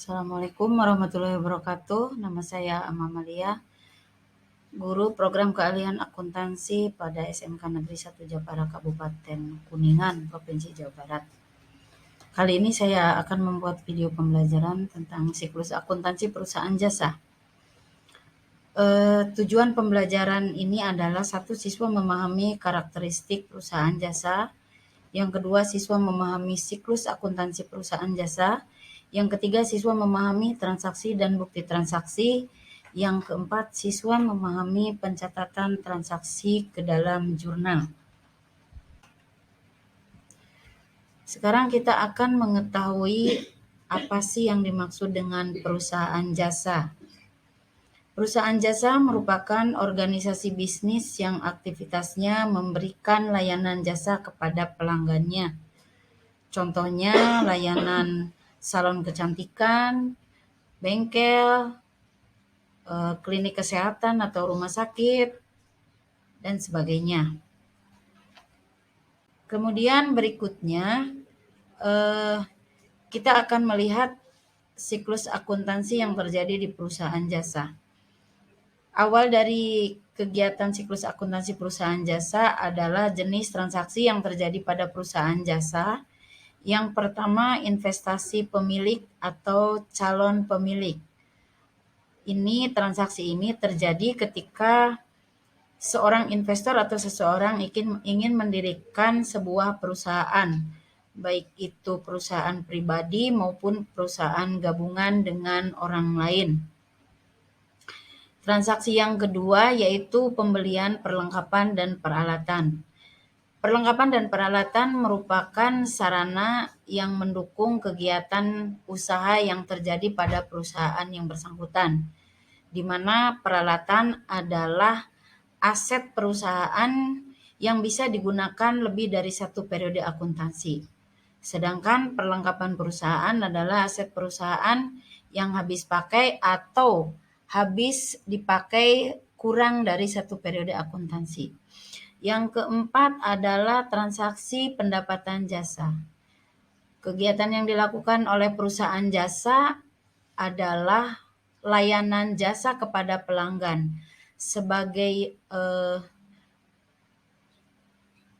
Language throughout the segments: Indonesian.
Assalamualaikum warahmatullahi wabarakatuh. Nama saya Amalia, guru program keahlian akuntansi pada SMK Negeri 1 Jepara Kabupaten Kuningan, Provinsi Jawa Barat. Kali ini saya akan membuat video pembelajaran tentang siklus akuntansi perusahaan jasa. Tujuan pembelajaran ini adalah satu, siswa memahami karakteristik perusahaan jasa. Yang kedua, siswa memahami siklus akuntansi perusahaan jasa. Yang ketiga, siswa memahami transaksi dan bukti transaksi. Yang keempat, siswa memahami pencatatan transaksi ke dalam jurnal. Sekarang kita akan mengetahui apa sih yang dimaksud dengan perusahaan jasa. Perusahaan jasa merupakan organisasi bisnis yang aktivitasnya memberikan layanan jasa kepada pelanggannya. Contohnya layanan salon kecantikan, bengkel, klinik kesehatan atau rumah sakit, dan sebagainya. Kemudian berikutnya kita akan melihat siklus akuntansi yang terjadi di perusahaan jasa. Awal dari kegiatan siklus akuntansi perusahaan jasa adalah jenis transaksi yang terjadi pada perusahaan jasa. Yang pertama, investasi pemilik atau calon pemilik. Transaksi ini terjadi ketika seorang investor atau seseorang ingin mendirikan sebuah perusahaan, baik itu perusahaan pribadi maupun perusahaan gabungan dengan orang lain. Transaksi yang kedua yaitu pembelian perlengkapan dan peralatan. Perlengkapan dan peralatan merupakan sarana yang mendukung kegiatan usaha yang terjadi pada perusahaan yang bersangkutan, di mana peralatan adalah aset perusahaan yang bisa digunakan lebih dari satu periode akuntansi. Sedangkan perlengkapan perusahaan adalah aset perusahaan yang habis pakai atau habis dipakai kurang dari satu periode akuntansi. Yang keempat adalah transaksi pendapatan jasa. Kegiatan yang dilakukan oleh perusahaan jasa adalah layanan jasa kepada pelanggan. Sebagai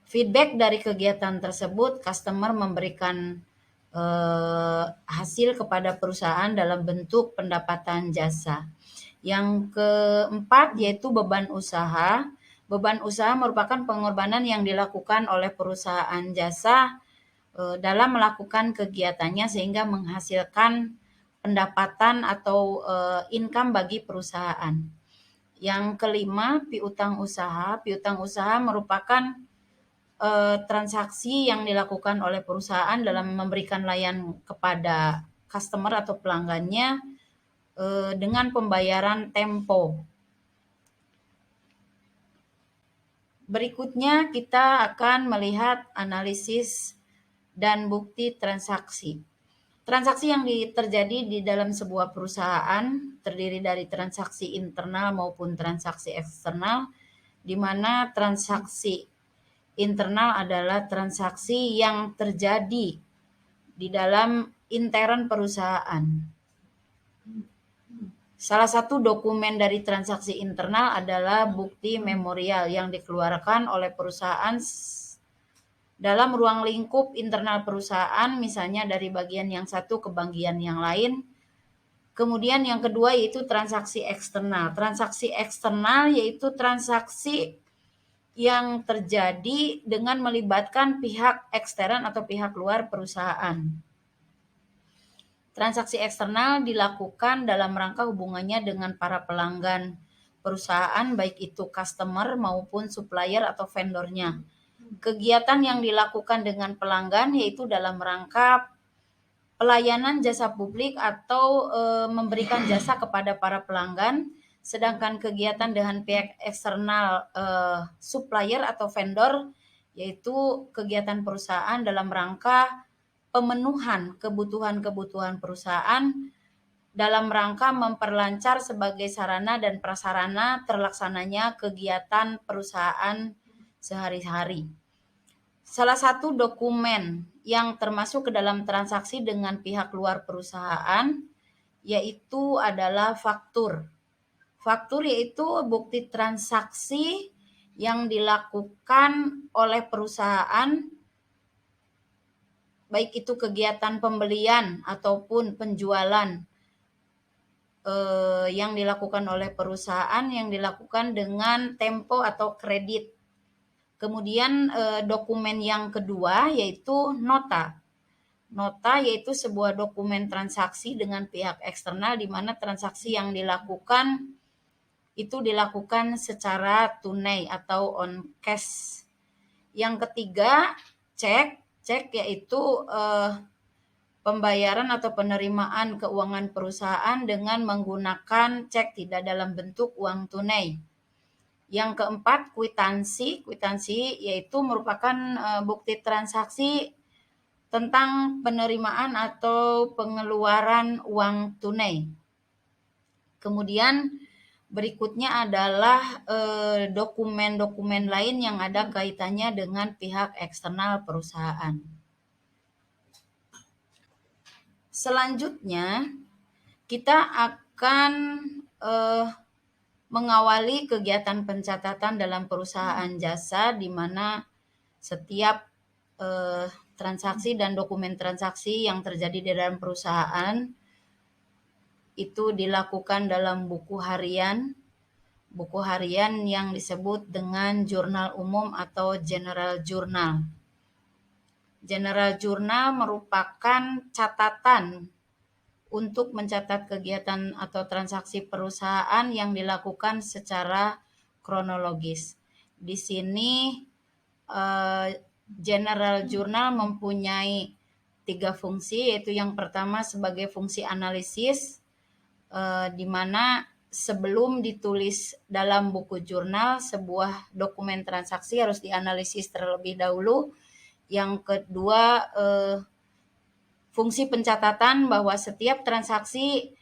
feedback dari kegiatan tersebut, customer memberikan hasil kepada perusahaan dalam bentuk pendapatan jasa. Yang keempat yaitu beban usaha. Beban usaha merupakan pengorbanan yang dilakukan oleh perusahaan jasa dalam melakukan kegiatannya sehingga menghasilkan pendapatan atau income bagi perusahaan. Yang kelima, piutang usaha. Piutang usaha merupakan transaksi yang dilakukan oleh perusahaan dalam memberikan layanan kepada customer atau pelanggannya dengan pembayaran tempo. Berikutnya kita akan melihat analisis dan bukti transaksi. Transaksi yang terjadi di dalam sebuah perusahaan terdiri dari transaksi internal maupun transaksi eksternal, di mana transaksi internal adalah transaksi yang terjadi di dalam intern perusahaan. Salah satu dokumen dari transaksi internal adalah bukti memorial yang dikeluarkan oleh perusahaan dalam ruang lingkup internal perusahaan, misalnya dari bagian yang satu ke bagian yang lain. Kemudian yang kedua yaitu transaksi eksternal. Transaksi eksternal yaitu transaksi yang terjadi dengan melibatkan pihak ekstern atau pihak luar perusahaan. Transaksi eksternal dilakukan dalam rangka hubungannya dengan para pelanggan perusahaan, baik itu customer maupun supplier atau vendornya. Kegiatan yang dilakukan dengan pelanggan yaitu dalam rangka pelayanan jasa publik atau memberikan jasa kepada para pelanggan, sedangkan kegiatan dengan pihak eksternal supplier atau vendor yaitu kegiatan perusahaan dalam rangka pemenuhan kebutuhan-kebutuhan perusahaan dalam rangka memperlancar sebagai sarana dan prasarana terlaksananya kegiatan perusahaan sehari-hari. Salah satu dokumen yang termasuk ke dalam transaksi dengan pihak luar perusahaan yaitu adalah faktur. Faktur yaitu bukti transaksi yang dilakukan oleh perusahaan, baik itu kegiatan pembelian ataupun penjualan yang dilakukan oleh perusahaan yang dilakukan dengan tempo atau kredit. Kemudian dokumen yang kedua yaitu nota. Nota yaitu sebuah dokumen transaksi dengan pihak eksternal di mana transaksi yang dilakukan itu dilakukan secara tunai atau on cash. Yang ketiga, cek. Cek yaitu pembayaran atau penerimaan keuangan perusahaan dengan menggunakan cek tidak dalam bentuk uang tunai. Yang keempat, kwitansi. Kwitansi yaitu merupakan bukti transaksi tentang penerimaan atau pengeluaran uang tunai. Kemudian berikutnya adalah dokumen-dokumen lain yang ada kaitannya dengan pihak eksternal perusahaan. Selanjutnya, kita akan mengawali kegiatan pencatatan dalam perusahaan jasa di mana setiap transaksi dan dokumen transaksi yang terjadi di dalam perusahaan itu dilakukan dalam buku harian yang disebut dengan jurnal umum atau general journal. General journal merupakan catatan untuk mencatat kegiatan atau transaksi perusahaan yang dilakukan secara kronologis. Di sini general journal mempunyai 3 fungsi, yaitu yang pertama sebagai fungsi analisis, di mana sebelum ditulis dalam buku jurnal, sebuah dokumen transaksi harus dianalisis terlebih dahulu. Yang kedua, fungsi pencatatan bahwa setiap transaksi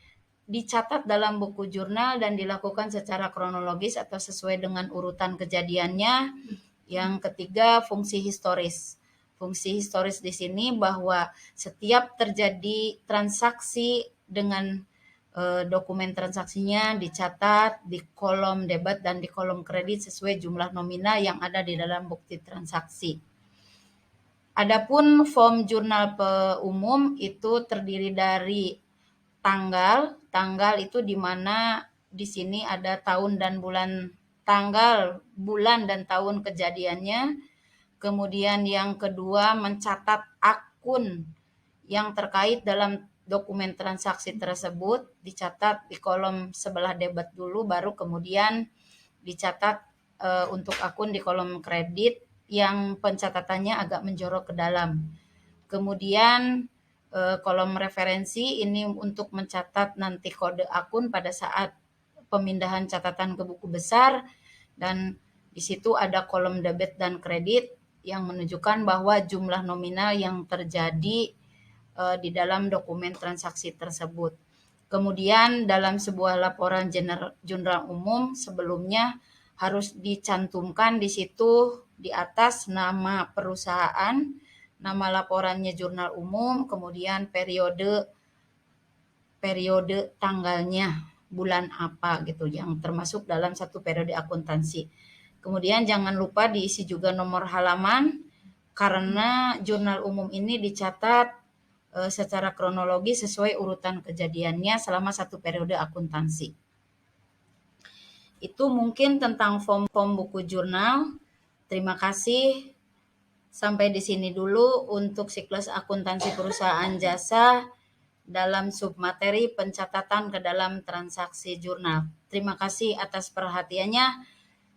dicatat dalam buku jurnal dan dilakukan secara kronologis atau sesuai dengan urutan kejadiannya. Yang ketiga, fungsi historis. Fungsi historis di sini bahwa setiap terjadi transaksi dengan dokumen transaksinya dicatat di kolom debit dan di kolom kredit sesuai jumlah nominal yang ada di dalam bukti transaksi. Adapun form jurnal umum itu terdiri dari tanggal. Tanggal itu di mana di sini ada tahun dan bulan, tanggal, bulan dan tahun kejadiannya. Kemudian yang kedua mencatat akun yang terkait dalam dokumen transaksi tersebut, dicatat di kolom sebelah debit dulu, baru kemudian dicatat untuk akun di kolom kredit yang pencatatannya agak menjorok ke dalam. Kemudian kolom referensi ini untuk mencatat nanti kode akun pada saat pemindahan catatan ke buku besar, dan di situ ada kolom debit dan kredit yang menunjukkan bahwa jumlah nominal yang terjadi di dalam dokumen transaksi tersebut. Kemudian dalam sebuah laporan jurnal umum sebelumnya harus dicantumkan di situ di atas nama perusahaan, nama laporannya jurnal umum, kemudian periode tanggalnya, bulan apa gitu, yang termasuk dalam satu periode akuntansi. Kemudian jangan lupa diisi juga nomor halaman, karena jurnal umum ini dicatat secara kronologis sesuai urutan kejadiannya selama satu periode akuntansi. Itu mungkin tentang form buku jurnal. Terima kasih. Sampai di sini dulu untuk siklus akuntansi perusahaan jasa dalam submateri pencatatan ke dalam transaksi jurnal. Terima kasih atas perhatiannya.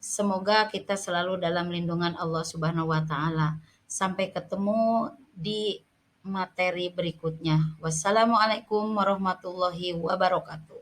Semoga kita selalu dalam lindungan Allah Subhanahu wa taala. Sampai ketemu di materi berikutnya. Wassalamualaikum warahmatullahi wabarakatuh.